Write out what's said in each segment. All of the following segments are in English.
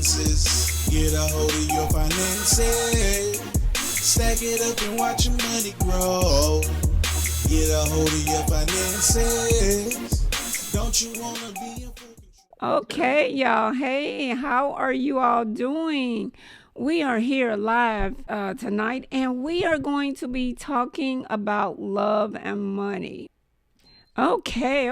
finances. Get a hold of your finances. Stack it up and watch your money grow. Get a hold of your finances. Don't you wanna be a Okay, y'all. Hey, how are you all doing? We are here live tonight, and we are going to be talking about love and money. Okay.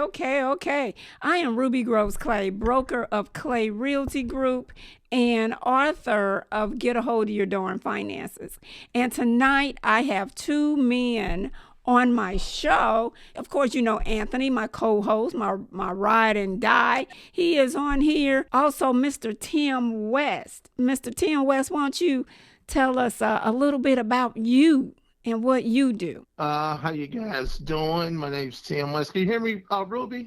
I am Ruby Groves Clay, broker of Clay Realty Group and author of Get a Hold of Your Darn Finances. And tonight I have two men on my show. Of course, you know Anthony, my co-host, my ride and die. He is on here. Also, Mr. Tim West. Mr. Tim West, why don't you tell us a little bit about you and what you do? How you guys doing? My name's Tim West. Can you hear me, Ruby?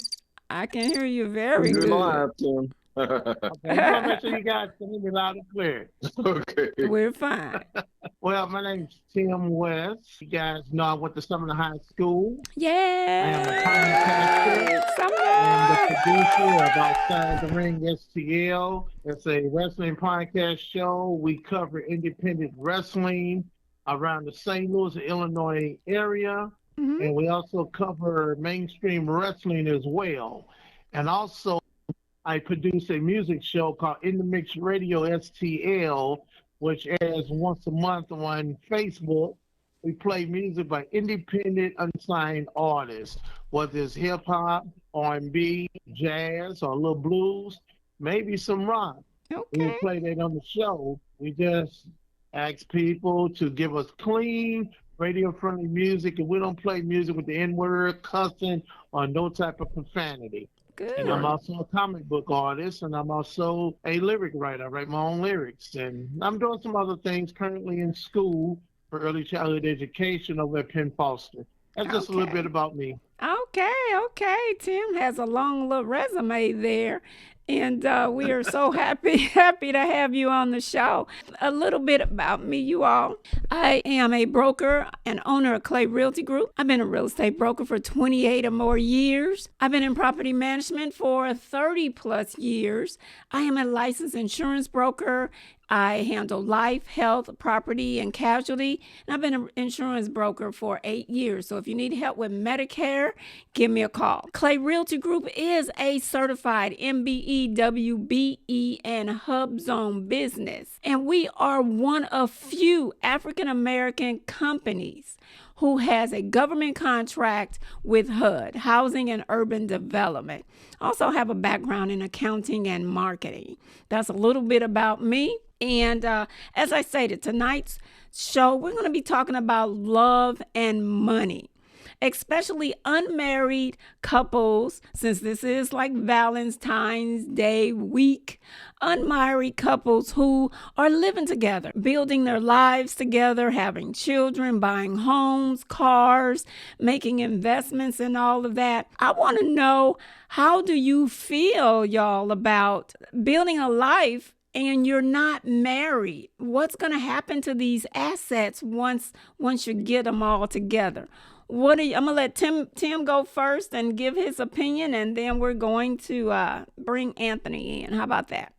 I can hear you very You're good. live, Tim. Okay, I just want to make sure you guys can hear me loud and clear. Okay. We're fine. Well, my name's Tim West. You guys know I went to Sumner High School. I am a Yay! podcaster and the producer of Outside the Ring STL. It's a wrestling podcast show. We cover independent wrestling around the St. Louis, Illinois area. Mhm. And we also cover mainstream wrestling as well. And also, I produce a music show called In the Mix Radio STL, which airs once a month on Facebook. We play music by independent, unsigned artists, whether it's hip hop, R&B, jazz, or a little blues, maybe some rock. We Okay. play that on the show. We just ask people to give us clean, radio-friendly music, and we don't play music with the N-word, cussing, or no type of profanity. And I'm Good. also a comic book artist, and I'm also a lyric writer. I write my own lyrics, and I'm doing some other things currently in school for early childhood education over at Penn Foster. That's just a little bit Okay. about me. Okay. Tim has a long little resume there. And we are so happy to have you on the show. A little bit about me, you all. I am a broker and owner of Clay Realty Group. I've been a real estate broker for 28 or more years. I've been in property management for 30 plus years. I am a licensed insurance broker. I handle life, health, property, and casualty. And I've been an insurance broker for 8 years. So if you need help with Medicare, give me a call. Clay Realty Group is a certified MBE, WBE, and Hub Zone business. And we are one of few African American companies who has a government contract with HUD, Housing and Urban Development. I also have a background in accounting and marketing. That's a little bit about me. And as I stated, tonight's show, we're going to be talking about love and money, especially unmarried couples, since this is like Valentine's Day week. Unmarried couples who are living together, building their lives together, having children, buying homes, cars, making investments, and all of that. I want to know, how do you feel, y'all, about building a life and you're not married? What's going to happen to these assets once you get them all together? I'm gonna let Tim go first and give his opinion, and then we're going to bring Anthony in. How about that?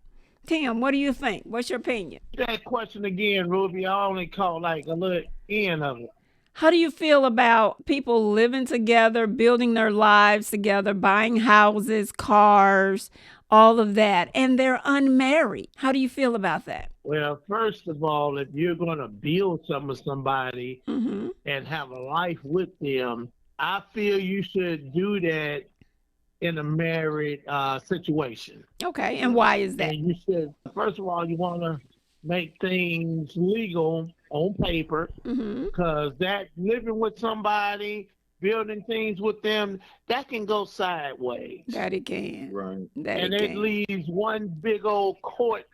Tim, what do you think? What's your opinion? That question again, Ruby. I only caught like a little end of it. How do you feel about people living together, building their lives together, buying houses, cars, all of that, and they're unmarried? How do you feel about that? Well, first of all, if you're going to build something with somebody Mm-hmm. and have a life with them, I feel you should do that in a married situation. Okay, and why is that? And you should, first of all, you want to make things legal on paper Mm-hmm. because that living with somebody, building things with them, that can go sideways. That it can. Right. That And it it can. leaves one big old court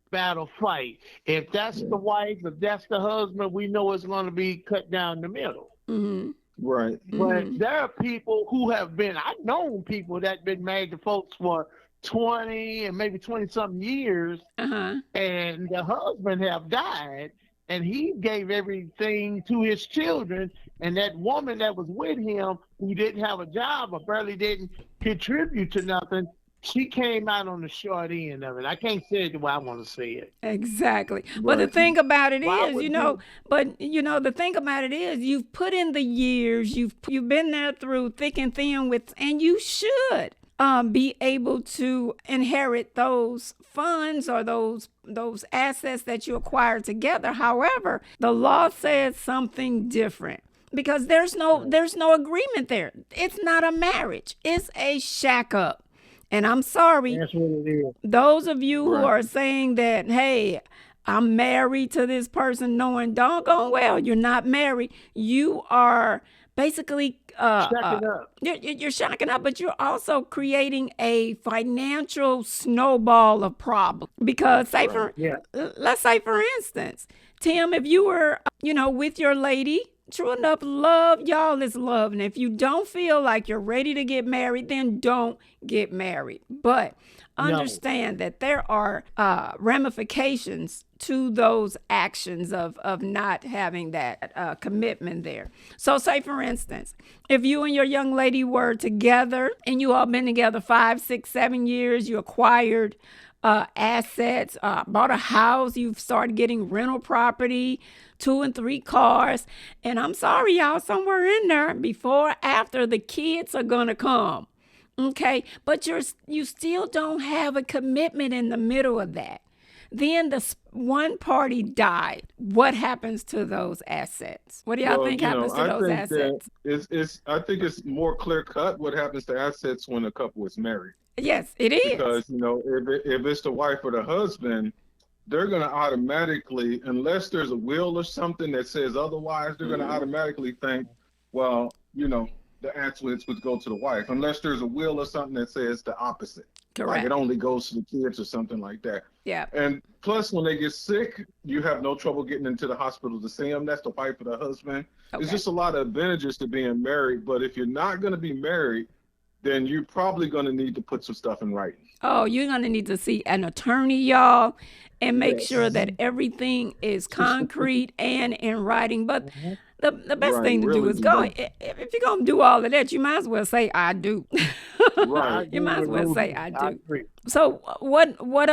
battle fight. If that's the wife, if that's the husband, we know it's going to be cut down the middle. Mm-hmm. Right. But Mm-hmm. there are people who have been, I've known people that been married to folks for 20 and maybe 20 something years, Uh-huh. and the husband have died, and he gave everything to his children, and that woman that was with him who didn't have a job or barely didn't contribute to nothing, she came out on the short end of it. I can't say it the way I want to say it. Exactly. But the Right. thing about it Why is, would you? the thing about it is you've put in the years, you've been there through thick and thin with, and you should be able to inherit those funds or those assets that you acquired together. However, the law says something different because there's no agreement there. It's not a marriage. It's a shack up. And I'm sorry, That's what it is. those of you who Right. are saying that, hey, I'm married to this person, knowing doggone well you're not married, you are basically Check it up. you're shacking up, but you're also creating a financial snowball of problems. Because Right. Yeah. let's say for instance, Tim, if you were with your lady, true enough, love y'all is love, and if you don't feel like you're ready to get married, then don't get married. But No. understand that there are ramifications to those actions of not having that commitment there. So say for instance, if you and your young lady were together and you all been together 5, 6, 7 years, you acquired assets, bought a house, you've started getting rental property, 2 and 3 cars, and I'm sorry, y'all, somewhere in there, before or after, the kids are gonna come. Okay, but you still don't have a commitment in the middle of that. Then one party died. What happens to those assets? What do y'all Well, think happens to I those think that assets? I think it's more clear cut what happens to assets when a couple is married. Yes, it is. Because if it's the wife or the husband, they're going to automatically, unless there's a will or something that says otherwise, they're going to automatically think, well, the assets would go to the wife, unless there's a will or something that says the opposite, like Correct. it only goes to the kids or something like that. Yeah. And plus, when they get sick, you have no trouble getting into the hospital to see them. That's the wife or the husband. Okay. It's just a lot of advantages to being married. But if you're not going to be married, then you're probably going to need to put some stuff in writing. Oh, you're going to need to see an attorney, y'all, and make sure Yes. that everything is concrete and in writing. But Mhm. the best Right, thing to do really is do go. that. If you're going to do all of that, you might as well say, I do. I Right. You agree might as with well say, Ruby. I I do. agree. So what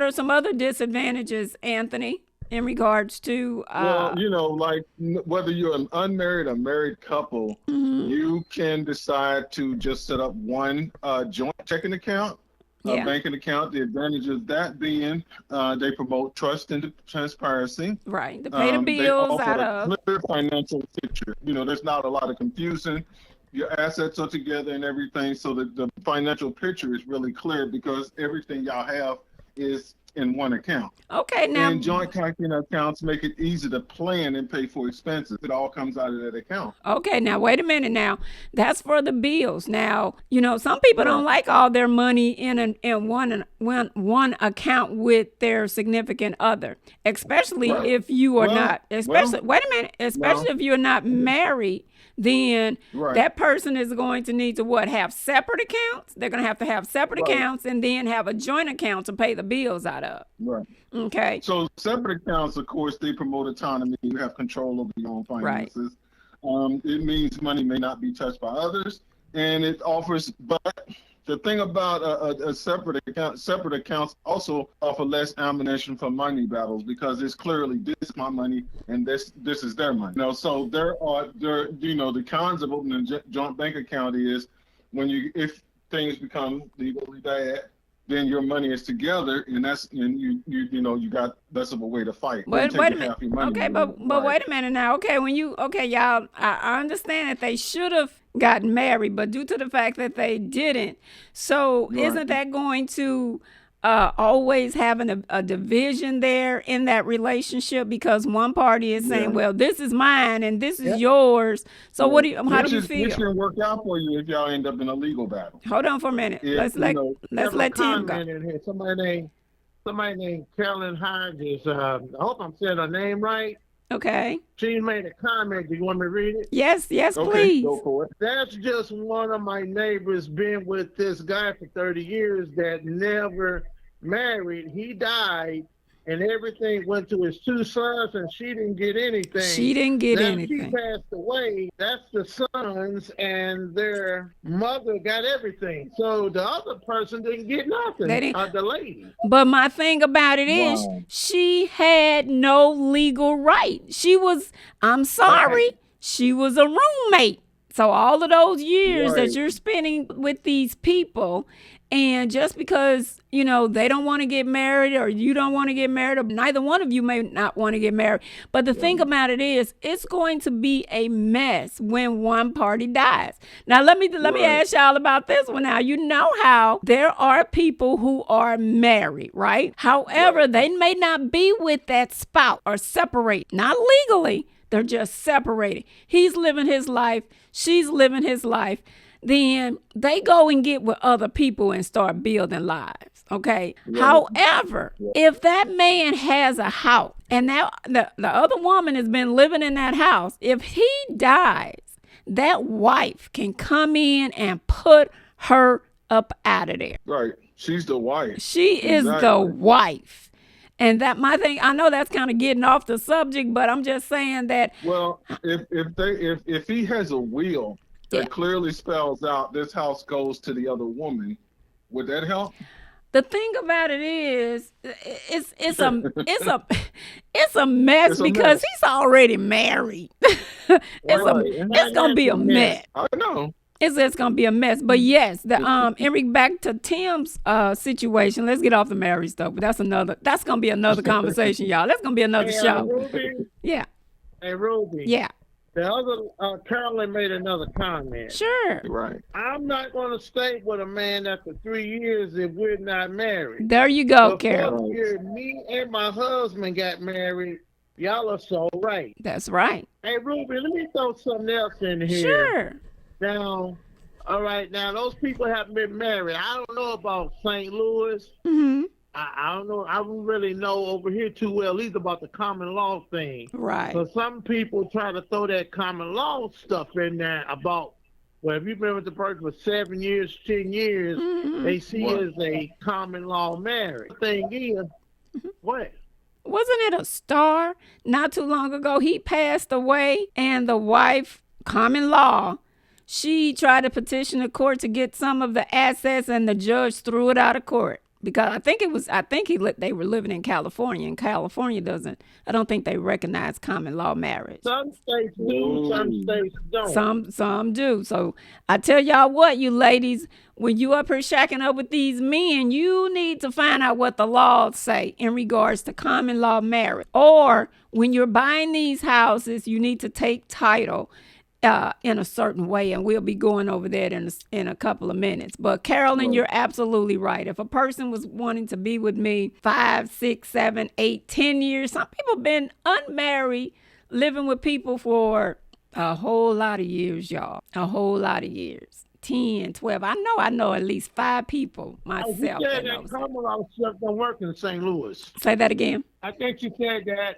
are some other disadvantages, Anthony, in regards to Well, like whether you're an unmarried or married couple, mhm, you can decide to just set up one joint checking account, a yeah, banking account. The advantage of that being they promote trust and transparency. right, to pay the They bills offer out a of. clear financial picture. There's not a lot of confusion. Your assets are together and everything, so that the financial picture is really clear because everything y'all have is in one account. Okay, now. And joint checking accounts make it easy to plan and pay for expenses. It all comes out of that account. Okay, now wait a minute now. That's for the bills. Now, some people don't Right. like all their money in one account with their significant other, especially Right. if you are Well, not, especially well, wait a minute, especially no. if you're not married, then Right. that person is going to need to have separate accounts. They're going to have separate Right. accounts and then have a joint account to pay the bills out of. Right. Okay. So separate accounts, of course, they promote autonomy. You have control over your own Right. finances. It means money may not be touched by others, and it offers. But the thing about a separate accounts also offer less ammunition for money battles because it's clearly this is my money and this is their money. So the cons of opening a joint bank account is if things become legally bad, then your money is together, and you got less of a way to fight. Then Wait a taking minute. half your money. Okay, but wait a minute now. Okay, y'all, I understand that they should have gotten married, but due to the fact that they didn't, so Right. isn't that going to always having a division there in that relationship because one party is saying, Yeah. well, this is mine and this is Yep. yours. So Yeah. how do you Which feel? can work out for you if y'all end up in a legal battle. Hold on for a minute. If Let's Have a let Tim go. comment in here. Somebody named Carolyn Hodges. I hope I'm saying her name right. Okay. She made a comment. Do you want me to read it? Yes, Okay, please. go for it. That's just one of my neighbors been with this guy for 30 years that never married. He died and everything went to his two sons, and she didn't get anything. She didn't get Now anything. she passed away. That's the sons, and their mother got everything. So the other person didn't get nothing. They didn't. The lady. But my thing about it is, Wow. she had no legal right. I'm sorry, she was a roommate. So all of those years that Right. you're spending with these people, and just because, they don't want to get married, or you don't want to get married, or neither one of you may not want to get married. But the thing about it is, it's going to be a mess when one party dies. Now, let me Right. ask y'all about this one. Now, you know how there are people who are married, right? However, they may not be with that spouse or separate, not legally. They're just separated. He's living his life. She's living his life. Then they go and get with other people and start building lives. Okay. Right. However, if that man has a house and that the other woman has been living in that house, if he dies, that wife can come in and put her up out of there. Right. She's the wife. She is the Exactly. wife. And that my thing, I know that's kind of getting off the subject, but I'm just saying that Well, if he has a will that Yeah. clearly spells out this house goes to the other woman, would that help? the thing about it is, it's a mess It's a because mess. he's already married. It's gonna be a mess. I know. It's gonna be a mess. But yes, Eric, back to Tim's situation. Let's get off the marriage stuff. But that's gonna be another conversation, y'all. That's gonna be another Hey, show. Ruby. Yeah, Hey, Ruby. yeah, The other Carolyn made another comment. sure. Right. I'm not going to stay with a man after 3 years if we're not married. There you go, The Carol. first year me and my husband got married, y'all are so right. That's right. Hey, Ruby, let me throw something else in here. Sure. Now, all right, now those people haven't been married. I don't know about St. Louis. Mm-hmm. I don't know. I don't really know over here too well either about the common law thing. Right. So some people try to throw that common law stuff in there about, well, if you've been with the person for 7 years, 10 years, Mhm. they see What? it as a common law marriage. The thing is, what? Wasn't it a star not too long ago? He passed away, and the wife, common law, she tried to petition the court to get some of the assets, and the judge threw it out of court because they were living in California, and California I don't think they recognize common law marriage. Some states do, some states don't. Some do. So I tell y'all what, you ladies, when you up here shacking up with these men, you need to find out what the laws say in regards to common law marriage. Or when you're buying these houses, you need to take title in a certain way, and we'll be going over that in a couple of minutes. But Carolyn, Right. you're absolutely right. If a person was wanting to be with me 5, 6, 7, 8, 10 years, some people been unmarried, living with people for a whole lot of years, y'all. A whole lot of years. 10, 12. I know at least 5 people You myself said that that knows. common law stuff don't work in St. Louis. Say that again. I think she said that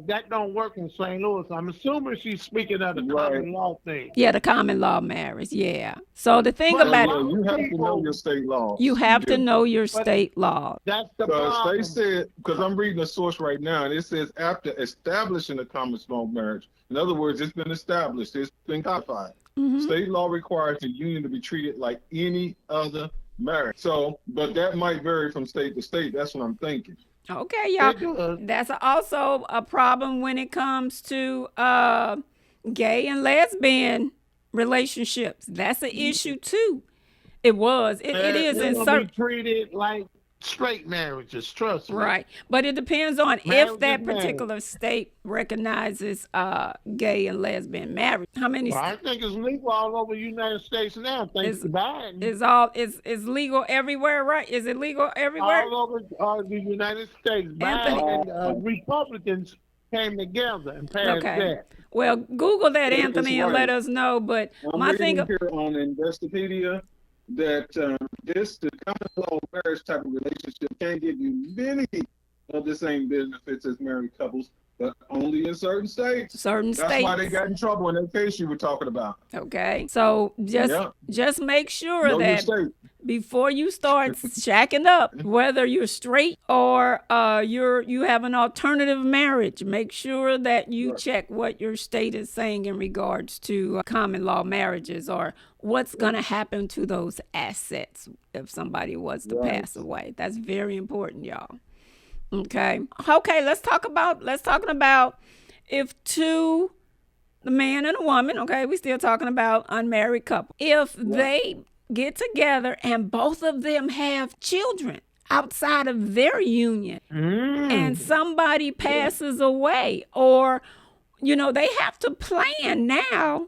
that don't work in St. Louis. I'm assuming she's speaking of the Right. common law thing. Yeah, the common law marriage. Yeah. So the thing But about a it, lot You have to know people- your state laws. you have to Yeah. know your state law. That's the Because problem. they said, because I'm reading a source right now, and it says after establishing a common law marriage, in other words, it's been established, it's been codified. Mhm. State law requires the union to be treated like any other marriage. So, but that might vary from state to state. That's what I'm thinking. Okay, y'all. It does. That's also a problem when it comes to gay and lesbian relationships. That's an issue too. It is They're in gonna certain be treated like straight marriages. Trust me. right, but it depends on Marriage if that is marriage. particular state recognizes gay and lesbian marriage. How many Well, I think it's legal all over the United States now. Thanks Is- to Biden. is legal everywhere, right? Is it legal everywhere? All over the United States. Anthony. Biden and Republicans came together and passed Okay. that. Well, Google that, It's Anthony, and right. let us know. But I'm my reading thing, here on Investopedia that the common law marriage type of relationship can give you many of the same benefits as married couples, but only in certain states. certain That's states. why they got in trouble in that case you were talking about. Okay, so Yeah. just make sure Know your that state. before you start shacking up, whether you're straight or you have an alternative marriage, make sure that you Right. check what your state is saying in regards to common law marriages, or what's going to happen to those assets if somebody was to Right. pass away. That's very important, y'all. Okay. Okay, let's talk about if two, the man and a woman, okay, we still talking about unmarried couple. If they get together and both of them have children outside of their union, and somebody passes away, or they have to plan now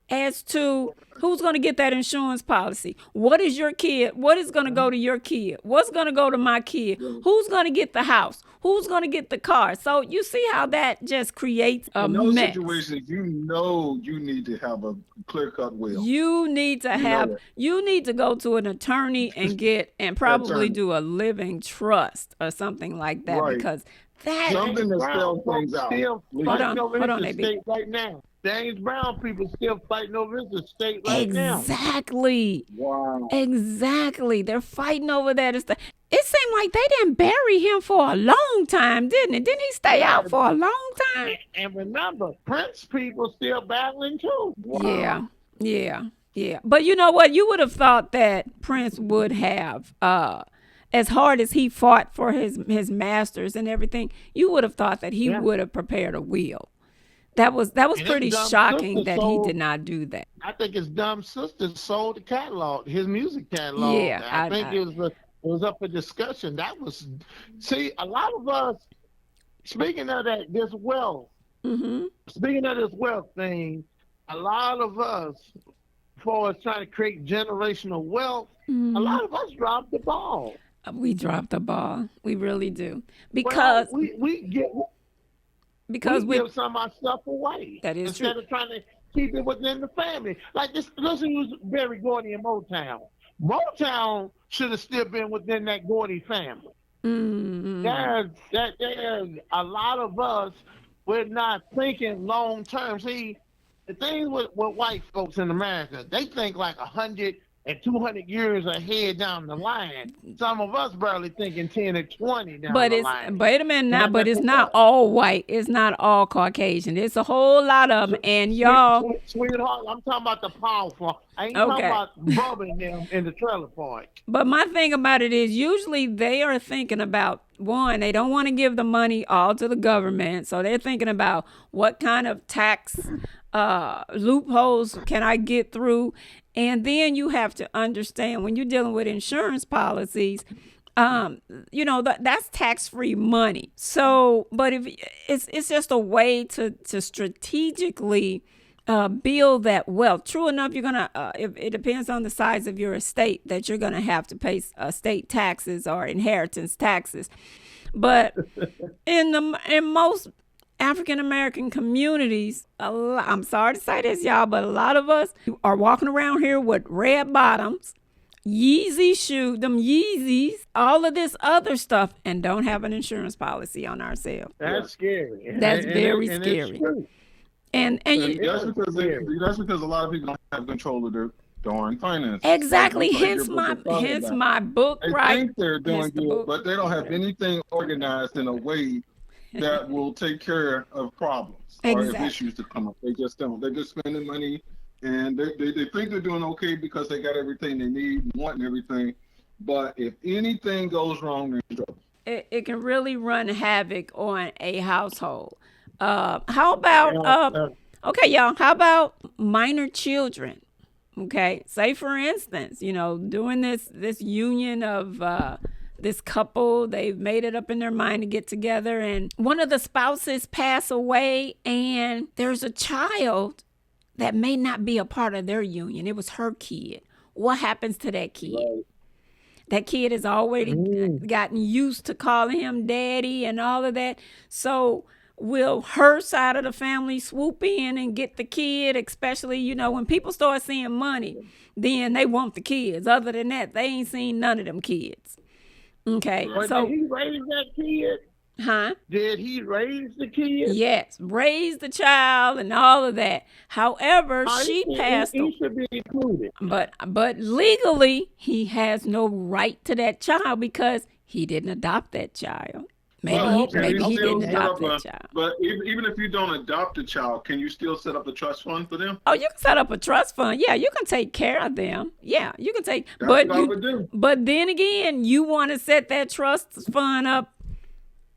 as to who's going to get that insurance policy. What is your kid? What is going to go to your kid? What's going to go to my kid? Who's going to get the house? Who's going to get the car? So you see how that just creates a In those mess. situations, you need to have a clear-cut will. You need to go to an attorney and probably Attorney. do a living trust or something like that, Right. because that Something to spell things out. Still Hold fighting over hold on, his AB. estate right now. James Brown people still fighting over his estate right now. Exactly. Wow. Exactly. They're fighting over that. It seemed like they didn't bury him for a long time, didn't it? Didn't he stay out for a long time? And remember, Prince people still battling too. Wow. Yeah. But you know what? You would have thought that Prince would have, as hard as he fought for his masters and everything, you would have thought that he would have prepared a will. That was pretty shocking that he did not do that. I think his dumb sister sold the catalog, his music catalog. Yeah, I think it was up for discussion. See, a lot of us, speaking of this wealth thing, a lot of us, for us trying to create generational wealth, a lot of us dropped the ball. We dropped the ball. We really do. Because we give some of our stuff away. That is instead true. of trying to keep it within the family. Like this, listen, who's Berry Gordy and Motown. Motown should have still been within that Gordy family. There's a lot of us, we're not thinking long term. See, the thing with white folks in America, they think like 100 and 200 years ahead down the line. Some of us barely thinking 10 or 20 down the line. Wait a minute now, but it's not all white. It's not all Caucasian. It's a whole lot of them. And y'all, Sweetheart, I'm talking about the powerful. I ain't talking about bubbling them in the trailer park. But my thing about it is usually they are thinking about, one, they don't want to give the money all to the government. So they're thinking about what kind of tax loopholes can I get through. And then you have to understand when you're dealing with insurance policies, that's tax-free money. So, but if it's just a way to strategically build that wealth. True enough, you're gonna. It depends on the size of your estate that you're gonna have to pay estate taxes or inheritance taxes. But in most African American communities, I'm sorry to say this, y'all, but a lot of us are walking around here with red bottoms, Yeezy shoes, them Yeezys, all of this other stuff, and don't have an insurance policy on ourselves. That's scary. That's very scary. And that's because a lot of people don't have control of their darn finances. Exactly. Like Hence my book. They right. think they're doing good, but they don't have anything organized in a way that will take care of problems or if issues to come up. They just don't. They're just spending money, and they think they're doing okay because they got everything they need and want and everything. But if anything goes wrong, they're in trouble. It can really run havoc on a household. How about okay, y'all? How about minor children? Okay, say for instance, doing this union of this couple, they've made it up in their mind to get together, and one of the spouses pass away, and there's a child that may not be a part of their union. It was her kid. What happens to that kid? Right. That kid has already gotten used to calling him daddy and all of that. So will her side of the family swoop in and get the kid, especially, when people start seeing money, then they want the kids. Other than that, they ain't seen none of them kids. Okay, but so did he raise that kid? Huh? Did he raise the kid? Yes, raise the child and all of that. However, Oh, she passed. he should be included. But legally, he has no right to that child because he didn't adopt that child. Maybe Oh, he, okay. maybe he still didn't set adopt up that child. But even if you don't adopt a child, can you still set up a trust fund for them? Oh, you can set up a trust fund. Yeah, you can take care of them. Yeah, you can take. That's But what I would do. but then again, you want to set that trust fund up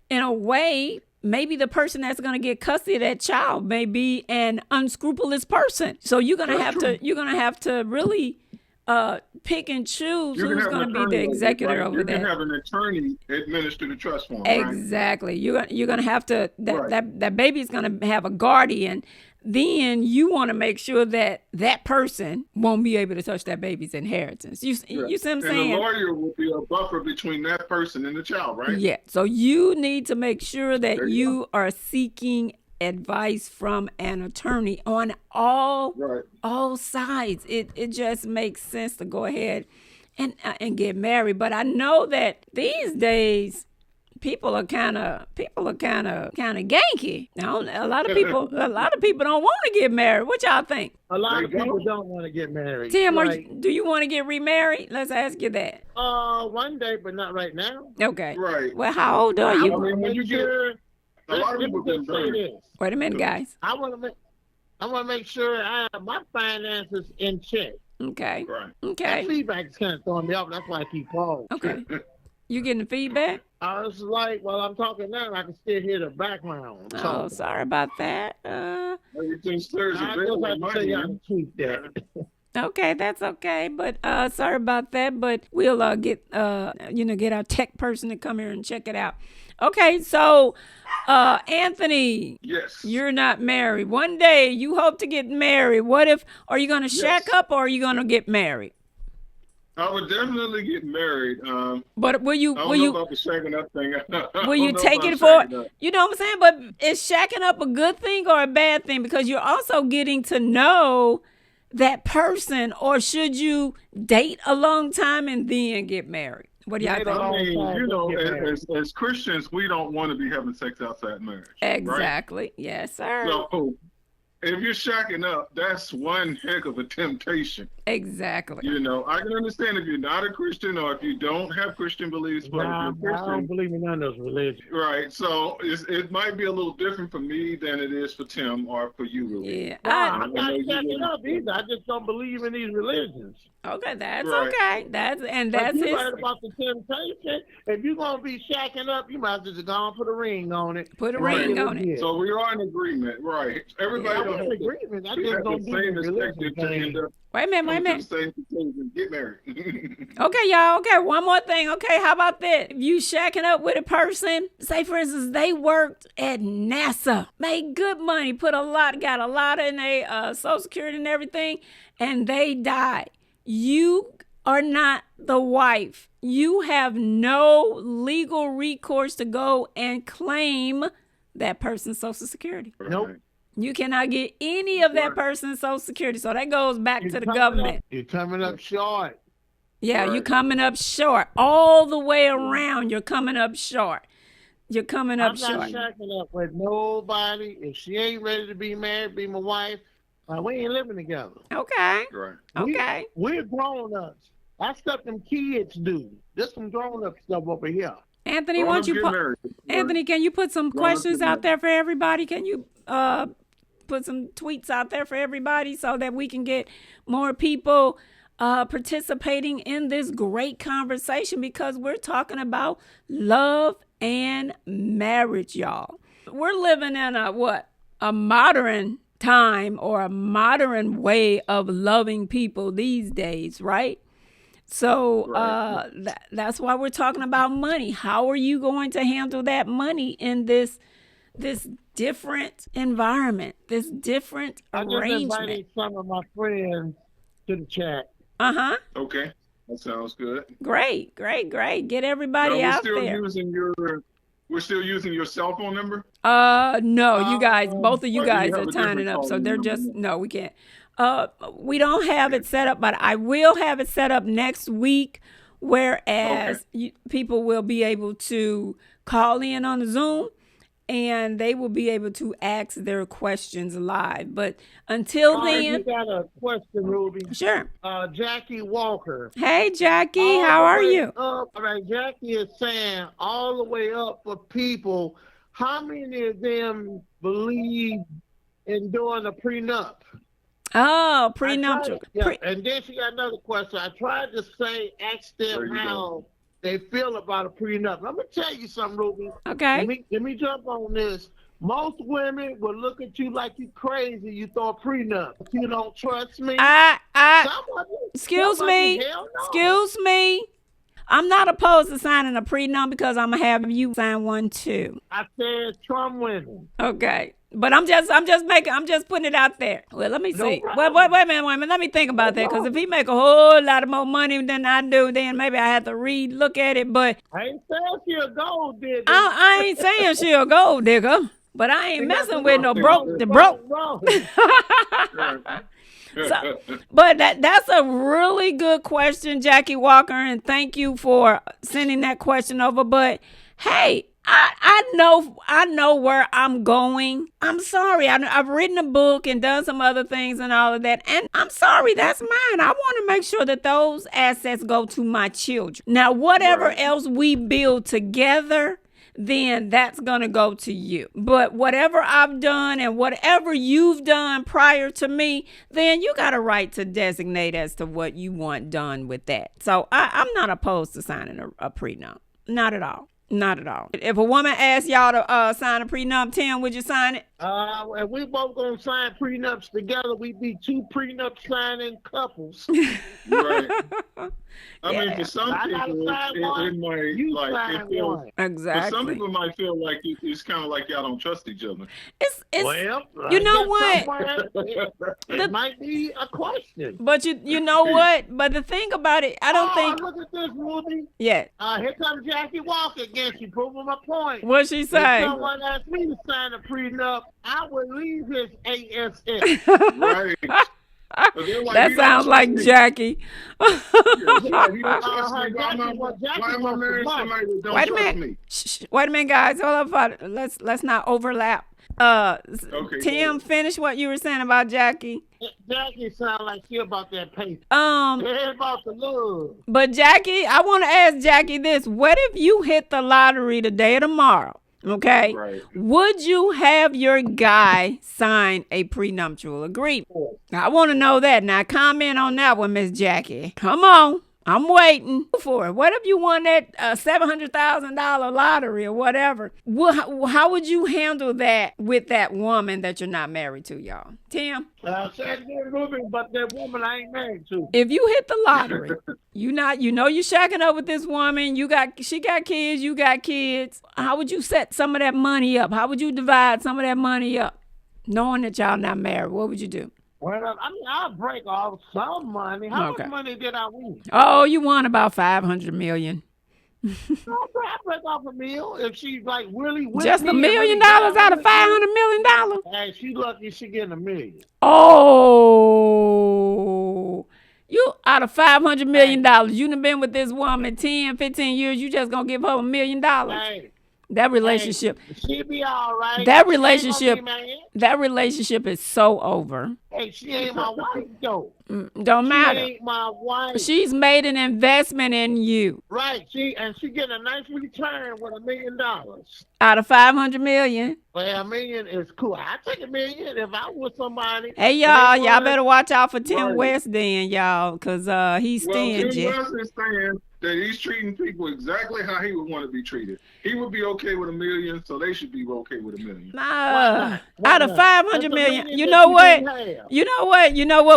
in a way. Maybe the person that's going to get custody of that child may be an unscrupulous person. So you're going to have to really pick and choose You can who's have going an to be the attorney executor over You that. can have an attorney administer the trust fund, right? Exactly. You're gonna have to Right. that baby's gonna have a guardian. Then you want to make sure that that person won't be able to touch that baby's inheritance. You see what I'm And the saying? lawyer will be a buffer between that person and the child, right? Yeah. So you need to make sure that There you you are seeking advice from an attorney on Right. all sides. It just makes sense to go ahead and get married. But I know that these days people are kind of ganky. Now, a lot of people don't want to get married. What y'all think? A lot of There you people go. don't want to get married. Tim, Like, do you want to get remarried? Let's ask you that. one day, but not right now. Okay. Right. Well, how old are I you? want to mean, when make you get- sure. A lot of let people me been just say doing this. Wait a minute, guys. I want to make sure I have my finances in check. Okay. Right. That Okay. feedback is kind of throwing me off. That's why I keep pausing. Okay. You getting the feedback? I was like, while I'm talking now, I can still hear the background. Oh, So sorry about that. Everything stirs I a just bit have like to tell money, y'all man. to tweet that. Okay, that's okay. But sorry about that. But we'll get our tech person to come here and check it out. Okay, so Anthony, Yes. you're not married. One day you hope to get married. Are you gonna shack Yes. up or are you gonna get married? I would definitely get married. But will you I don't know about the shacking up thing. will you take it for you know what I'm saying? But is shacking up a good thing or a bad thing? Because you're also getting to know that person, or should you date a long time and then get married? What do y'all Date think? a I mean, long time, you know, get married. as Christians, we don't want to be having sex outside marriage. Right? Exactly. Yes, sir. So if you're shacking up, that's one heck of a temptation. Exactly. You know, I can understand if you're not a Christian or if you don't have Christian beliefs, but Nah, if you're I Christian, don't believe in none of those religions. right? So it might be a little different for me than it is for Tim or for you, really. Yeah. Nah, I'm I know not you checking wouldn't. up either. I just don't believe in these religions. Okay, that's Right. okay. That's But you his. right about the temptation. If you're gonna be shacking up, you might as well just go and put a ring on it. Put a and ring get on it. legit. So we are in agreement, right? Everybody I'm don't in have to agreement. I be just at don't the do same the religion perspective to end thing. up Wait a minute. coming to the same conclusion and get married. Okay, y'all. Okay, one more thing. Okay, how about that? If you shacking up with a person, say for instance, they worked at NASA, made good money, got a lot in their Social Security and everything, and they died. You are not the wife. You have no legal recourse to go and claim that person's Social Security. Nope. You cannot get any of that Right. person's Social Security. So that goes back You're to the coming government. up- You're coming up short. Yeah, you're Right. coming up short. All the way around, you're coming up short. You're coming up I'm short. not shacking up with nobody. If she ain't ready to be married, be my wife. We ain't living together. Okay. Right. Okay. We're grown ups. That's stuff them kids do. This some grown up stuff over here. Anthony, Grown why ups don't you get put married. Anthony, can you put some Grown ups questions get out there for everybody? Can you put some tweets out there for everybody so that we can get more people participating in this great conversation, because we're talking about love and marriage, y'all. We're living in a modern time or a modern way of loving people these days, right? So Right. that's why we're talking about money. How are you going to handle that money in this different environment, this different I just arrangement? invited some of my friends to the chat. Uh-huh. Okay. That sounds good. Great. Get everybody Now, out there. We're still using your cell phone number? No, you guys, both of you or do you guys have are a different signing up, so calling they're number just now? no, we can't. We don't have it set up, but I will have it set up next week, whereas people will be able to call in on the Zoom, and they will be able to ask their questions live. But until All right, you then, got a question, Ruby. sure. Jackie Walker. Hey, Jackie, All how the are way you? Up, all right, Jackie is saying all the way up for people. How many of them believe in doing a prenup? Oh, prenuptial. And then she got another question. I tried to ask them how they feel about a prenup. I'm gonna tell you something, Ruby. Okay. Let me jump on this. Most women will look at you like you crazy. You throw a prenup. You don't trust me. Excuse me. Hell no. Excuse me. I'm not opposed to signing a prenup because I'm gonna have you sign one too. I said Trump women. Okay. But I'm just putting it out there. Well, let me see. Wait a minute. Let me think about that. Because if he make a whole lot of more money than I do, then maybe I have to look at it. But I ain't saying she a gold digger. I ain't saying she a gold digger. But I ain't messing with no broke. But that's a really good question, Jackie Walker, and thank you for sending that question over. But hey, I know where I'm going. I'm sorry. I've written a book and done some other things and all of that. And I'm sorry, that's mine. I want to make sure that those assets go to my children. Now, whatever else we build together, then that's going to go to you. But whatever I've done and whatever you've done prior to me, then you got a right to designate as to what you want done with that. So I'm not opposed to signing a prenup. Not at all. Not at all. If a woman asks y'all to sign a prenup, Tim, would you sign it? And we both gonna sign prenups together. We be two prenup signing couples. Right. I mean, for some people, it might feel exactly. For some people, might feel like it's kind of like y'all don't trust each other. It's well, you know what? It might be a question. But you know what? But the thing about it, I don't think. Look at this, Ruby. Yeah. Here comes Jackie Walker again. She proving my point. What'd she say? If someone asked me to sign a prenup, I would leave his ASS. Right. That sounds like Jackie. Why am I marrying somebody that don't trust me? Wait a minute, guys. Hold up. Let's not overlap. Okay, Tim, finish what you were saying about Jackie. Jackie sound like she about that paper. It's about the love. But Jackie, I want to ask Jackie this: what if you hit the lottery today or tomorrow? Okay. Right. Would you have your guy sign a prenuptial agreement? I want to know that. Now comment on that one, Miss Jackie. Come on. I'm waiting for it. What if you won that $700,000 lottery or whatever? How would you handle that with that woman that you're not married to, y'all? Tim? Said Ruben, but that woman I ain't married to. If you hit the lottery, you're shacking up with this woman. She got kids, you got kids. How would you set some of that money up? How would you divide some of that money up? Knowing that y'all not married, what would you do? Well, I mean, I'll break off some money. How much money did I win? Oh, you won about $500 million. I break off $1 million if she's like really with just me. $1 million out of $500 million. Hey, she lucky she getting $1 million. Oh, you out of $500 million. You done been with this woman 10, 15 years. You just gonna give her $1 million. Hey. That relationship. Hey, she be all right. That relationship is so over. Hey, she ain't my wife though. Don't matter. She ain't my wife. She's made an investment in you. Right. She get a nice return with $1 million. Out of $500 million. Well, $1 million is cool. I take $1 million if I was somebody. Hey y'all better watch out for Tim West then, y'all, because he's stingy. Tim West is saying that he's treating people exactly how he would want to be treated. He would be okay with $1 million, so they should be okay with $1 million. Out of $500 million. You know what?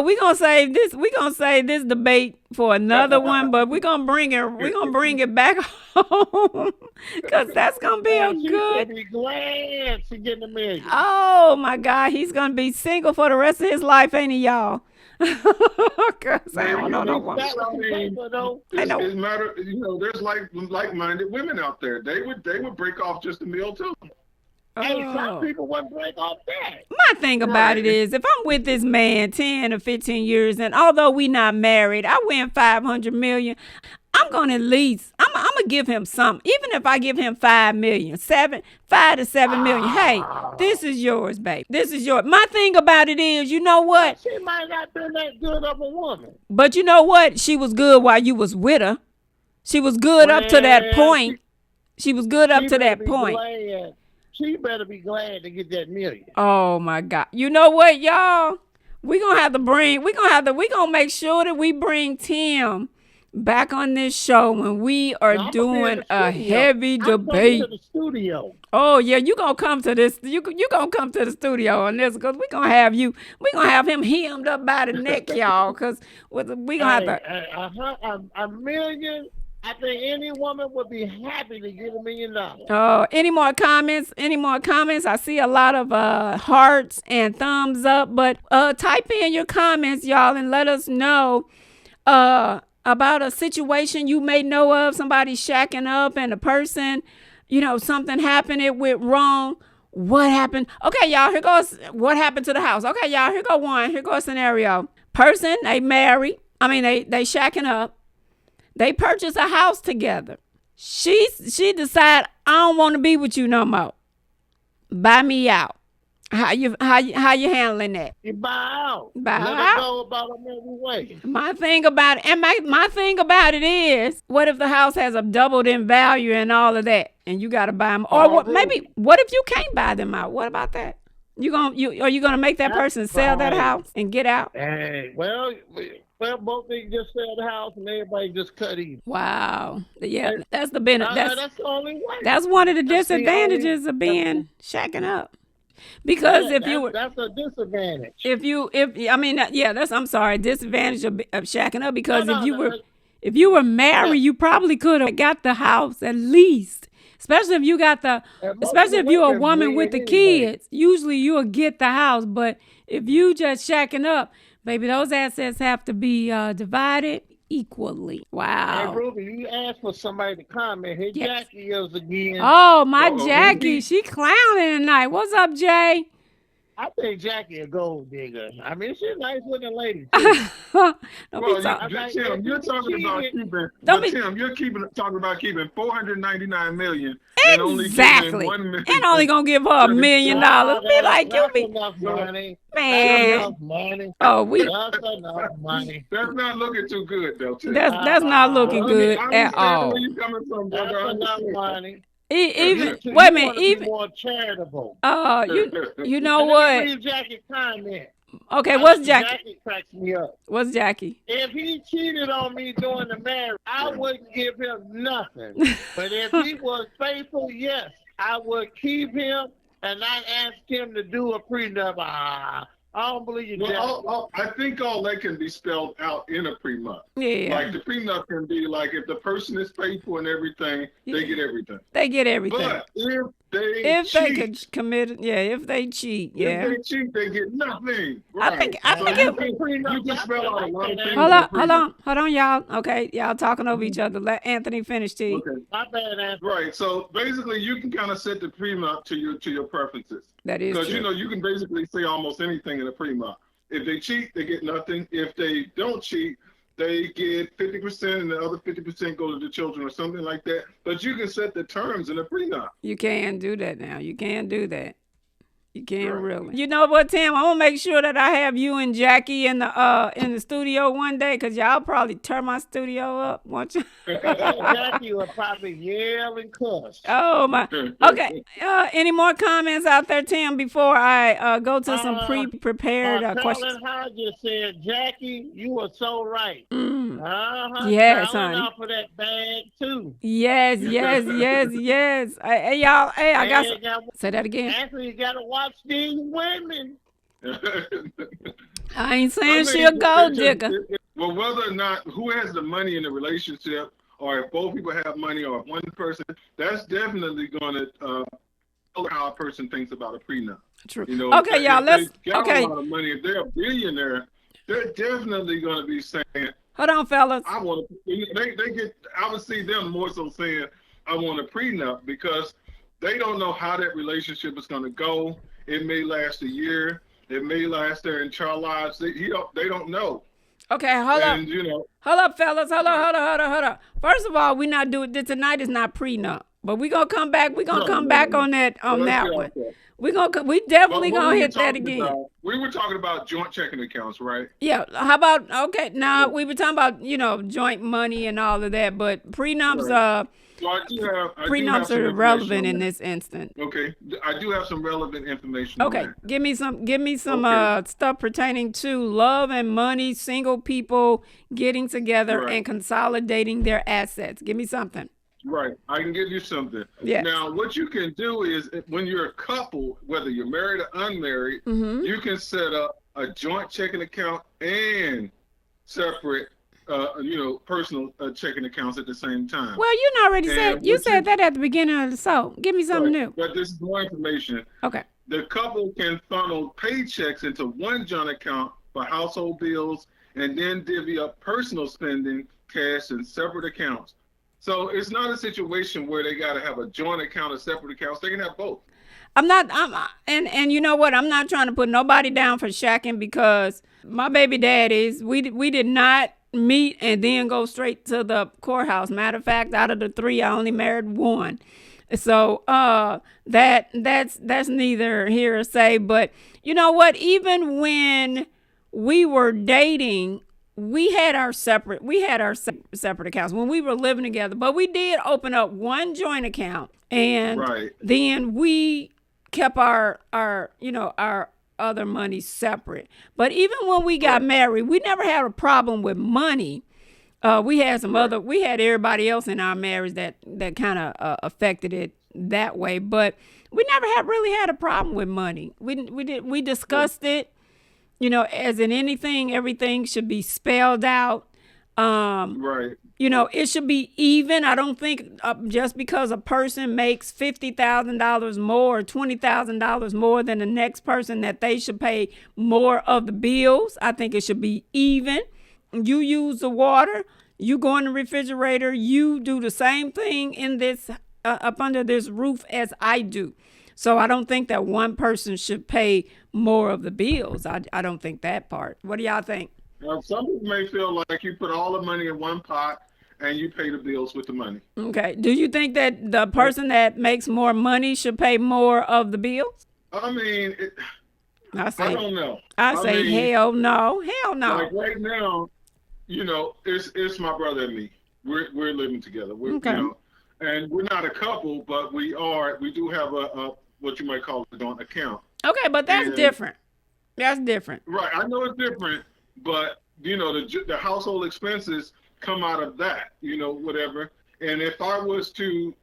We're gonna save this debate for another one, but we're gonna bring it back home. Because that's gonna be a good. Be glad she getting $1 million. Oh my God, he's gonna be single for the rest of his life, ain't he, y'all? It's matter. There's like-minded women out there. They would break off just $1 million too. Hey, some people wouldn't break off that. My thing about it is, if I'm with this man 10 or 15 years, and although we not married, I win $500 million. I'm gonna at least. I'm I'm gonna give him something. Even if I give him $5 million, 5 to 7 million. Hey, this is yours, babe. This is yours. My thing about it is, you know what? She might not be that good of a woman. But you know what? She was good while you was with her. She was good up to that point. She was good up to that point. She better be glad to get that million. Oh my God. You know what, y'all? We're gonna make sure that we bring Tim back on this show when we are doing a heavy debate. I'm coming to the studio. Oh yeah, you gonna come to this. You gonna come to the studio on this because we gonna have him hemmed up by the neck, y'all. Because we gonna have to. A million. I think any woman would be happy to get $1 million. Any more comments? I see a lot of hearts and thumbs up, but type in your comments, y'all, and let us know about a situation you may know of, somebody shacking up and a person, something happened, it went wrong. What happened? Okay, y'all, here goes what happened to the house. Okay, y'all, here goes a scenario. Person, they married. They shacking up. They purchase a house together. She decide, I don't want to be with you no more. Buy me out. How you handling that? You buy out. Let her go about her merry way. My thing about it, and my thing about it is, what if the house has a doubled in value and all of that, and you got to buy them? Or what if you can't buy them out? What about that? Are you gonna make that person sell that house and get out? Hey, well, both they just sell the house and everybody just cut even. Wow. Yeah, that's the benefit. That's the only way. That's one of the disadvantages of being shacking up. Because that's a disadvantage. I'm sorry, disadvantage of shacking up because if you were married, you probably could have got the house at least. Especially if you're a woman with the kids, usually you'll get the house. But if you just shacking up, baby, those assets have to be divided equally. Wow. Hey, Ruby, you asked for somebody to comment. Here Jackie is again. Oh, my Jackie. Ruby. She clowning tonight. What's up, Jay? I think Jackie a gold digger. She's a nice looking lady, too. Tim, you're talking about keeping $499 million. Exactly. And only gonna give her $1 million. Be like, you be enough money. Man. Enough money. That's enough money. That's not looking too good, though. Tim. That's not looking good at all. Where you coming from, brother? That's enough money. Wait a minute. Even more charitable. You know what? Read Jackie's comment. Okay, what's Jackie? Jackie cracks me up. What's Jackie? If he cheated on me during the marriage, I wouldn't give him nothing. But if he was faithful, yes, I would keep him and not ask him to do a prenup. I don't believe you, Jackie. I think all that can be spelled out in a prenup. Yeah. Like the prenup can be like if the person is faithful and everything, they get everything. They get everything. But if they cheat, they get nothing. Right. I think you can spell out a lot of things. Hold on, y'all. Okay, y'all talking over each other. Let Anthony finish, T. Okay. My bad, Anthony. Right. So basically, you can kind of set the prenup to your preferences. That is true. Because you can basically say almost anything in a prenup. If they cheat, they get nothing. If they don't cheat, they get 50% and the other 50% go to the children or something like that. But you can set the terms in a prenup. You can do that now. You can do that. You can really. You know what, Tim? I'm gonna make sure that I have you and Jackie in the studio one day, cause y'all probably turn my studio up, won't you? Jackie will probably yell and cuss. Oh my. Okay. Any more comments out there, Tim? Before I go to some pre-prepared questions. Howard just said, Jackie, you were so right. Yes, honey. Off of that bag too. Yes. Hey, y'all. Hey, I got. Say that again. Actually, you gotta watch these women. I ain't saying she a gold digger. Well, whether or not who has the money in the relationship, or if both people have money, or if one person, that's definitely going to how a person thinks about a prenup. True. Okay, y'all. Let's. A lot of money. If they're a billionaire, they're definitely going to be saying, "Hold on, fellas." I want to. They get. I would see them more so saying, "I want a prenup," because they don't know how that relationship is going to go. It may last a year. It may last their entire lives. They don't know. Okay, hold up. And you know, Hold up, fellas. Hold up. First of all, we not doing this tonight is not prenup. But we gonna come back. We gonna come back no. on that So let's get one. off that. We But definitely what gonna we were hit that talking again. about, we were talking about joint checking accounts, right? Yeah. How about now we were talking about joint money and all of that, but prenups Right. So I do have prenups some are information irrelevant on in that. this instant. Okay, I do have some relevant information on Okay, that. give me some Okay, stuff pertaining to love and money, single people getting together right. and consolidating their assets. Give me something. Right. I can give you something. Yes. Now, what you can do is when you're a couple, whether you're married or unmarried, Mm-hmm. you can set up a joint checking account and separate, personal checking accounts at the same time. Well, you already And you what said you, that at the beginning of the show. Give me something right, new. but this is more information. Okay. The couple can funnel paychecks into one joint account for household bills and then divvy up personal spending cash in separate accounts. So it's not a situation where they got to have a joint account or separate accounts. They can have both. And you know what? I'm not trying to put nobody down for shacking because my baby daddies, we did not meet and then go straight to the courthouse. Matter of fact, out of the three, I only married one. So that's neither here or say, but you know what? Even when we were dating, we had our separate accounts when we were living together, but we did open up one joint account, and Right. then we kept our other money separate. But even when we got married, we never had a problem with money. We had we had everybody else in our marriage that kind of affected it that way, but we never really had a problem with money. We discussed it. As in anything, everything should be spelled out. Right. It should be even. I don't think just because a person makes $50,000 more or $20,000 more than the next person that they should pay more of the bills. I think it should be even. You use the water, you go in the refrigerator, you do the same thing in this up under this roof as I do. So I don't think that one person should pay more of the bills. I don't think that part. What do y'all think? Now, some people may feel like you put all the money in one pot and you pay the bills with the money. Okay. Do you think that the person that makes more money should pay more of the bills? I mean, I don't know. I say hell no. Hell no. Like right now, it's my brother and me. We're living together. Okay. And we're not a couple, but we do have a what you might call a joint account. Okay, but that's different. That's different. Right. I know it's different, but the household expenses come out of that, whatever. And if I was to,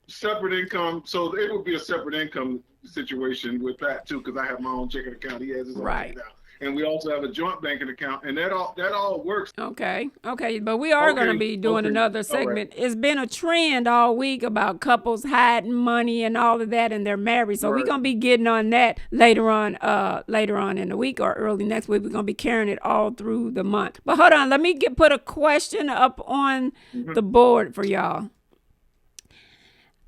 separate income, so it would be a separate income situation with Pat too, because I have my own checking account. He has his own Right. account. And we also have a joint banking account, and that all works. Okay, but we are going to be doing another segment. Right. It's been a trend all week about couples hiding money and all of that, and they're married. So we're going to be getting on that later on in the week or early next week. We're going to be carrying it all through the month. But hold on, let me put a question up on the board for y'all.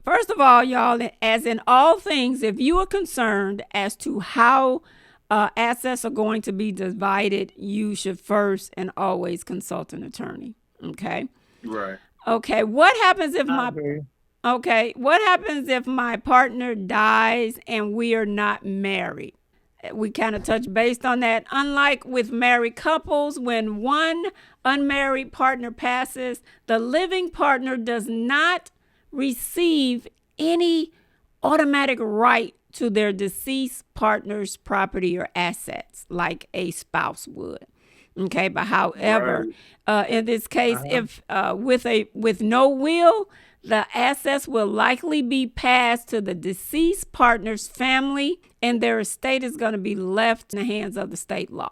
First of all, y'all, as in all things, if you are concerned as to how assets are going to be divided, you should first and always consult an attorney. Okay. Right. Okay. What happens if what happens if my partner dies and we are not married? We kind of touch based on that. Unlike with married couples, when one unmarried partner passes, the living partner does not receive any automatic right to their deceased partner's property or assets like a spouse would. Okay, but however, in this case, if with no will, the assets will likely be passed to the deceased partner's family, and their estate is going to be left in the hands of the state law.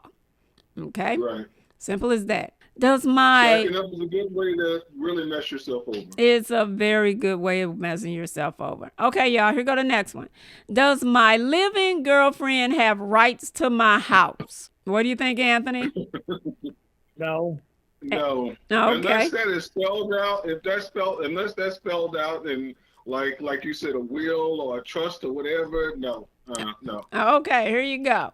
Okay, right. Simple as that. Stacking up is a good way to really mess yourself over. It's a very good way of messing yourself over. Okay, y'all, here go the next one. Does my living girlfriend have rights to my house? What do you think, Anthony? No. No. Okay. Unless that is spelled out, unless that's spelled out in like you said, a will or a trust or whatever, no. No. Okay, here you go.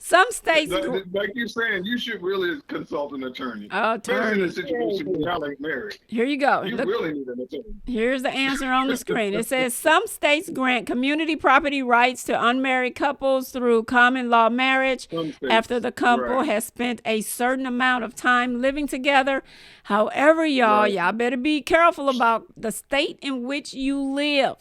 Some states. Like you're saying, you should really consult an attorney. Attorney. Especially in a situation where y'all ain't married. Here you go. You really need an attorney. Here's the answer on the screen. It says some states grant community property rights to unmarried couples through common law marriage after the couple has spent a certain amount of time living together. However, y'all better be careful about the state in which you live.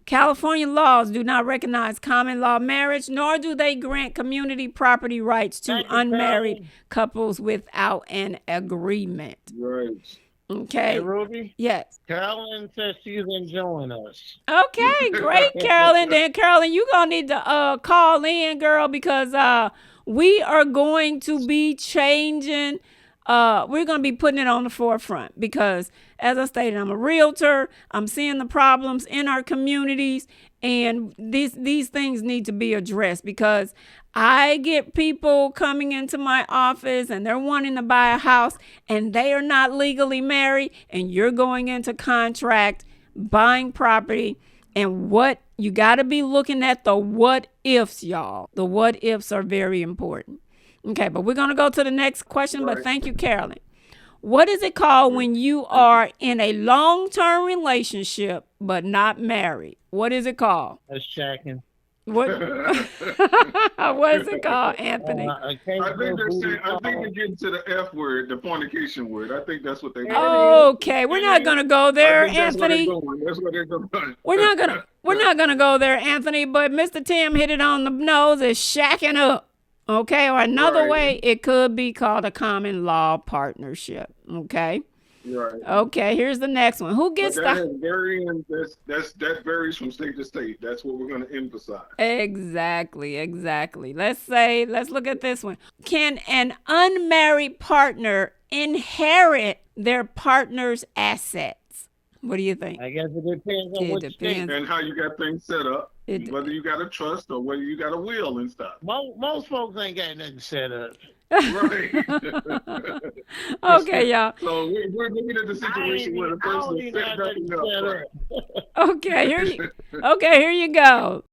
California laws do not recognize common law marriage, nor do they grant community property rights to unmarried couples without an agreement. Right. Okay. Hey, Ruby? Yes. Carolyn says she's enjoying us. Okay, great, Carolyn. Then, Carolyn, you're going to need to call in, girl, because we are going to be changing. We're going to be putting it on the forefront because, as I stated, I'm a realtor. I'm seeing the problems in our communities, and these things need to be addressed because I get people coming into my office and they're wanting to buy a house and they are not legally married, and you're going into contract buying property. And what you got to be looking at the what ifs, y'all. The what ifs are very important. Okay, but we're going to go to the next question, but thank you, Carolyn. What is it called when you are in a long-term relationship but not married? What is it called? That's shacking. What is it called, Anthony? I think they're getting to the F word, the fornication word. I think that's what they. Okay, we're not going to go there, Anthony. That's where they're going. We're not going to go there, Anthony, but Mr. Tim hit it on the nose. It's shacking up. Okay, or another way, it could be called a common law partnership. Okay. Right. Okay, here's the next one. Who gets that varies from state to state. That's what we're going to emphasize. Exactly. Let's look at this one. Can an unmarried partner inherit their partner's assets? What do you think? I guess it depends on which state. And how you got things set up. Whether you got a trust or whether you got a will and stuff. Most folks ain't got nothing set up. Right. Okay, y'all. So we're looking at the situation where the person is set up. Okay, here you go.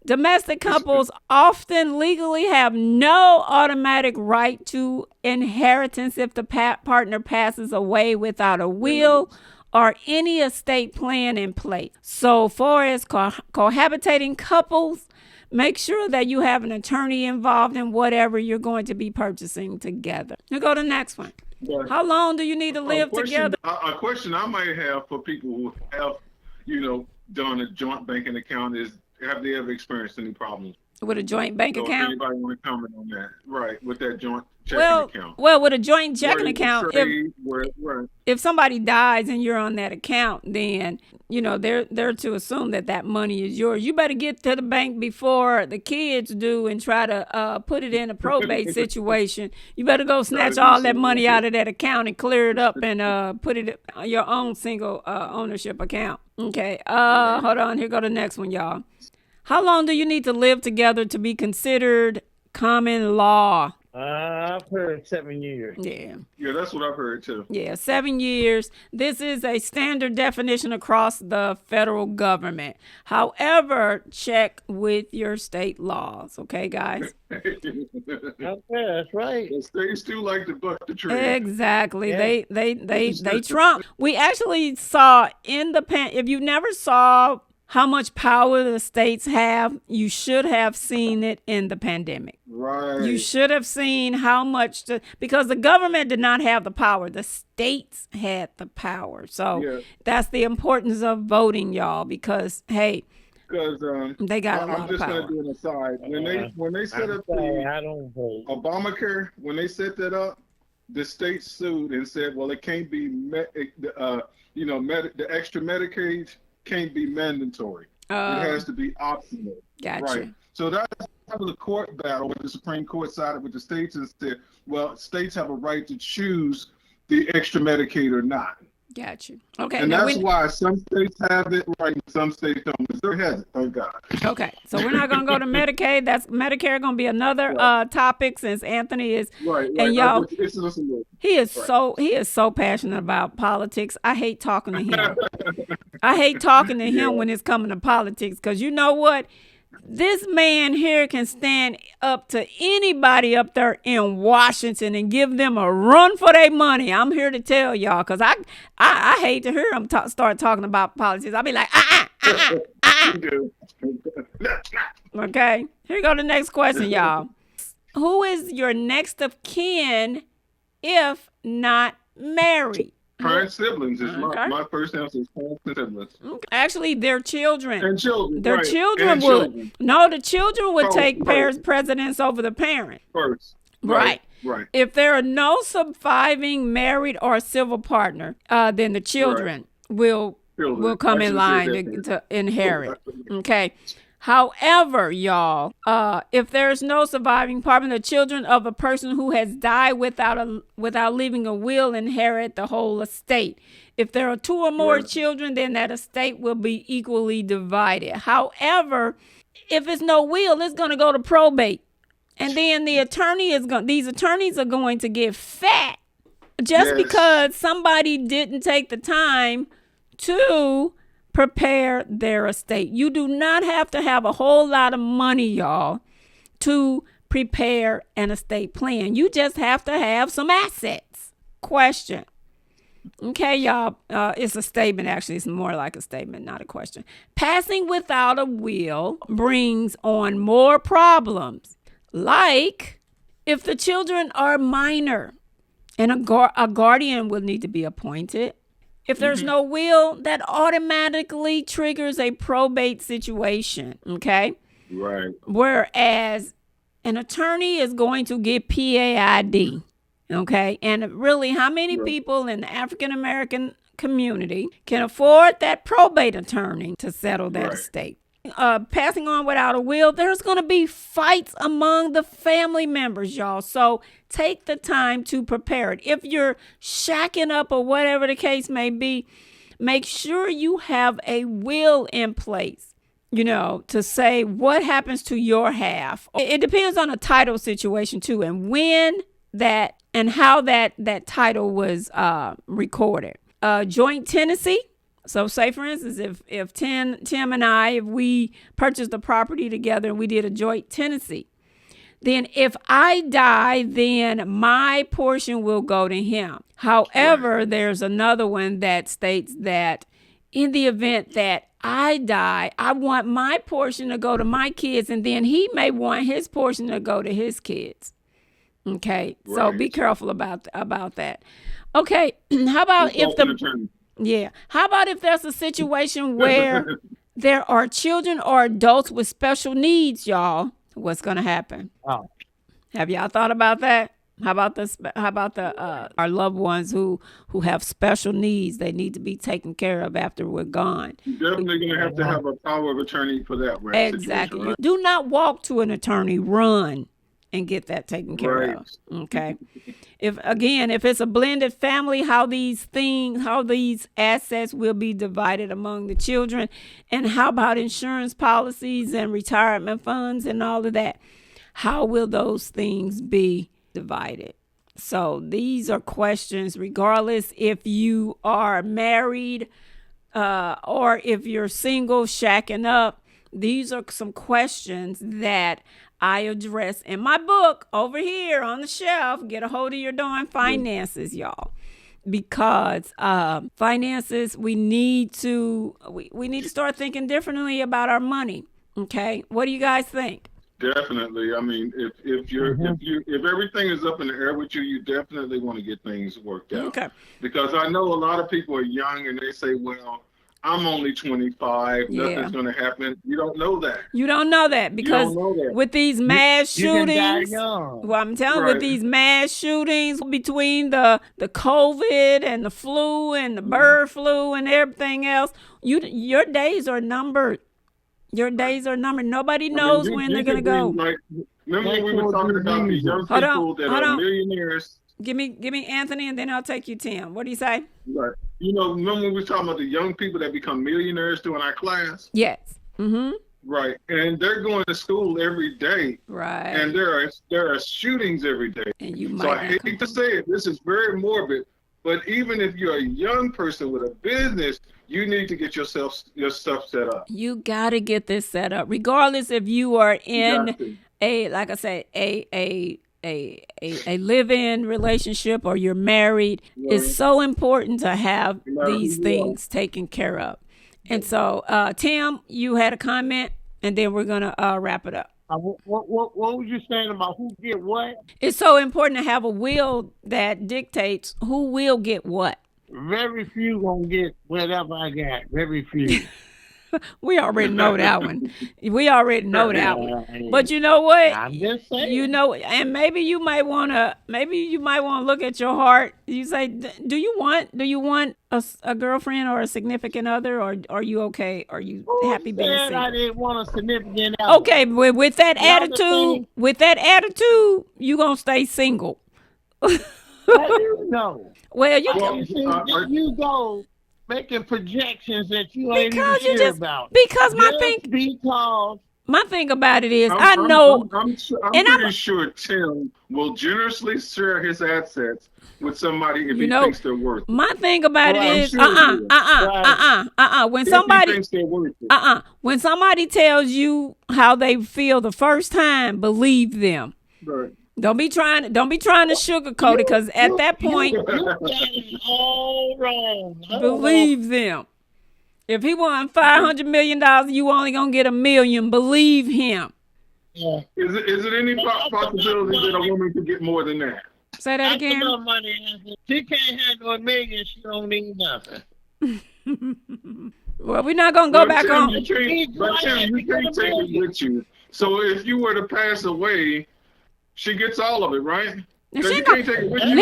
Domestic couples often legally have no automatic right to inheritance if the partner passes away without a will or any estate plan in place. So far as cohabitating couples, make sure that you have an attorney involved in whatever you're going to be purchasing together. Now go to the next one. Right. How long do you need to live together? A question I might have for people who have, done a joint banking account is, have they ever experienced any problems with a joint bank account? Anybody want to comment on that? Right, with that joint checking account. Well, with a joint checking account, if somebody dies and you're on that account, then they're to assume that money is yours. You better get to the bank before the kids do and try to put it in a probate situation. You better go snatch all that money out of that account and clear it up and put it on your own single ownership account. Okay. Hold on. Here go the next one, y'all. How long do you need to live together to be considered common law? I've heard 7 years. Yeah, that's what I've heard too. Yeah, 7 years. This is a standard definition across the federal government. However, check with your state laws. Okay, guys? Okay, that's right. The states do like to buck the tree. Exactly. Yeah. They trump. We actually saw if you never saw how much power the states have, you should have seen it in the pandemic. Right. You should have seen how much, because the government did not have the power. The states had the power. So that's the importance of voting, y'all, because, hey, they got a lot of power. I'm just going to do an aside. When they set up the Obamacare, when they set that up, the states sued and said, well, it can't be, the extra Medicaid can't be mandatory. It has to be optional. Gotcha. Right. So that was a court battle where the Supreme Court sided with the states and said, well, states have a right to choose the extra Medicaid or not. Gotcha. Okay. And that's why some states have it right and some states don't. Missouri has it, thank God. Okay. So we're not going to go to Medicaid. That's Medicare going to be another topic since Anthony is. Right. And y'all, he is so passionate about politics. I hate talking to him. I hate talking to him when it's coming to politics because you know what? This man here can stand up to anybody up there in Washington and give them a run for their money. I'm here to tell y'all, because I hate to hear him start talking about politics. I'll be like, Okay, here go the next question, y'all. Who is your next of kin if not married? Parent siblings is my first answer is parent siblings. Actually, their children. And children. Their right. children and would. Children. No, the children would take right. precedence over the parent. First. Right. Right. If there are no surviving married or civil partner, then the children will come in line to inherit. Okay. However, y'all, if there's no surviving partner, the children of a person who has died without leaving a will inherit the whole estate. If there are 2 or more children, then that estate will be equally divided. However, if it's no will, it's going to go to probate. And then these attorneys are going to get fat just because somebody didn't take the time to prepare their estate. You do not have to have a whole lot of money, y'all, to prepare an estate plan. You just have to have some assets. Question. Okay, y'all, it's a statement. Actually, it's more like a statement, not a question. Passing without a will brings on more problems, like if the children are minor and a guardian will need to be appointed. If there's no will, that automatically triggers a probate situation, okay? Right. Whereas an attorney is going to get PAID, okay? And really, how many people in the African-American community can afford that probate attorney to settle that estate? Passing on without a will, there's going to be fights among the family members, y'all. So take the time to prepare it. If you're shacking up or whatever the case may be, make sure you have a will in place, to say what happens to your half. It depends on the title situation too, and when that and how that title was recorded. Joint tenancy. So say, for instance, if Tim and I, if we purchased the property together and we did a joint tenancy, then if I die, then my portion will go to him. However, there's another one that states that in the event that I die, I want my portion to go to my kids, and then he may want his portion to go to his kids. Okay, so be careful about that. Okay, how about how about if there's a situation where there are children or adults with special needs, y'all? What's going to happen? Oh. Have y'all thought about that? How about our loved ones who have special needs? They need to be taken care of after we're gone. You're definitely going to have a power of attorney for that. Exactly. Right? Do not walk to an attorney. Run and get that taken care of. Okay. If it's a blended family, how these assets will be divided among the children, and how about insurance policies and retirement funds and all of that? How will those things be divided? So these are questions, regardless if you are married or if you're single, shacking up. These are some questions that I address in my book over here on the shelf. Get a hold of your darn finances, y'all, because finances, we need to start thinking differently about our money. Okay, what do you guys think? Definitely. I mean, if everything is up in the air with you, you definitely want to get things worked out. Okay. Because I know a lot of people are young and they say, well, I'm only 25. Nothing's going to happen. You don't know that. You don't know that because with these mass shootings, I'm telling you, with these mass shootings between the COVID and the flu and the bird flu and everything else, your days are numbered. Your days are numbered. Nobody knows when they're going to go. Remember when we were talking about these young people that are millionaires? Give me Anthony, and then I'll take you, Tim. What do you say? Right. Remember when we were talking about the young people that become millionaires during our class? Yes. Mm-hmm. Right. And they're going to school every day. Right. And there are shootings every day. And I hate to say it, this is very morbid, But even if you're a young person with a business, you need to get your stuff set up. You got to get this set up, regardless if you are in like I say, a live-in relationship or you're married. It's so important to have these things taken care of. And so, Tim, you had a comment, and then we're gonna wrap it up. What were you saying about who get what? It's so important to have a will that dictates who will get what. Very few gonna get whatever I got. Very few. We already know that one. We already know that one. But you know what? I'm just saying. You know, and maybe you might want to look at your heart. You say, do you want a girlfriend or a significant other, or are you okay? Are you happy being single? I didn't want a significant other. Okay, with that attitude, you gonna stay single. How do you know? Well, you go making projections that you ain't even sure about. Because my thing about it is, I'm pretty sure Tim will generously share his assets with somebody if he thinks they're worth it. My thing about it is, when somebody tells you how they feel the first time, believe them. Right. Don't be trying to sugarcoat it, because at that point, all wrong. Believe them. If he won $500 million, you only gonna get $1 million. Believe him. Yeah. Is it any possibility that a woman could get more than that? Say that again. She can't handle $1 million. She don't need nothing. Well, we're not gonna go back on. But Tim, you can't take it with you. So if you were to pass away, she gets all of it, right? You can't take it with you.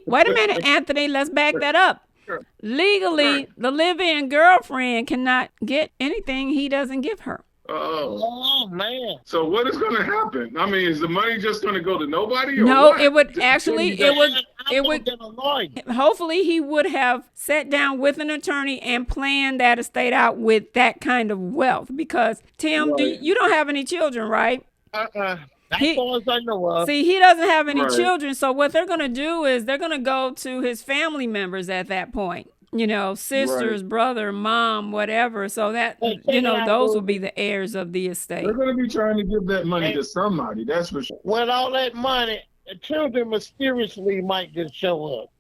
Wait a minute, Anthony. Let's back that up. Legally, the live-in girlfriend cannot get anything he doesn't give her. Oh man! So what is going to happen? I mean, is the money just going to go to nobody? Or no, what? it would actually. Hopefully, he would have sat down with an attorney and planned that estate out with that kind of wealth. Because Tim, you don't have any children, right? As far as I know of. See, he doesn't have any children, so what they're going to do is they're going to go to his family members at that point. You know, sisters, brother, mom, whatever. So that, those will be the heirs of the estate. They're going to be trying to give that money to somebody, that's for sure. With all that money, the children mysteriously might just show up.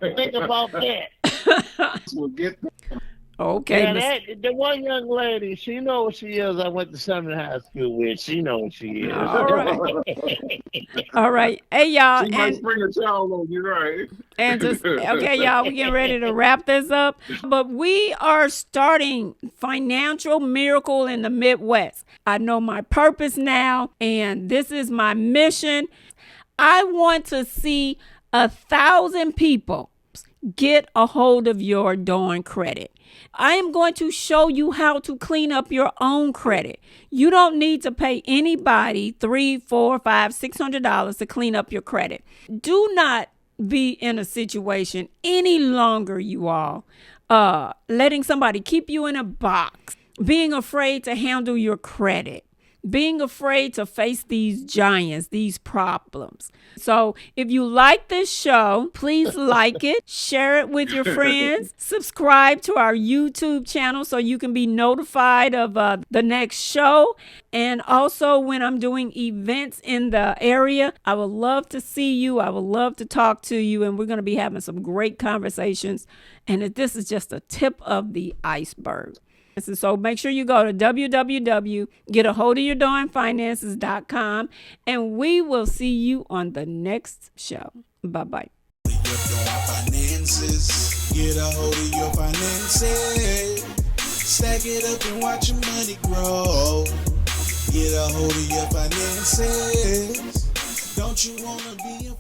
Think about that. We'll get them. Okay. Yeah, the one young lady, she knows she is. I went to Sumner High School with. She knows she is. All right. All right. Hey, y'all. She might bring a child on you, right? And okay, y'all, we getting ready to wrap this up. But we are starting Financial Miracle in the Midwest. I know my purpose now, and this is my mission. I want to see 1,000 people get a hold of your darn credit. I am going to show you how to clean up your own credit. You don't need to pay anybody $300, $400, $500, $600 to clean up your credit. Do not be in a situation any longer, you all, letting somebody keep you in a box, being afraid to handle your credit, being afraid to face these giants, these problems. So if you like this show, please like it, share it with your friends, subscribe to our YouTube channel so you can be notified of the next show. And also when I'm doing events in the area, I would love to see you. I would love to talk to you. And we're going to be having some great conversations. And this is just a tip of the iceberg. So make sure you go to www.getaholdofyourdarnfinances.com, and we will see you on the next show. Bye-bye. Finances. Get a hold of your finances. Stack it up and watch your money grow. Get a hold of your finances. Don't you want to be a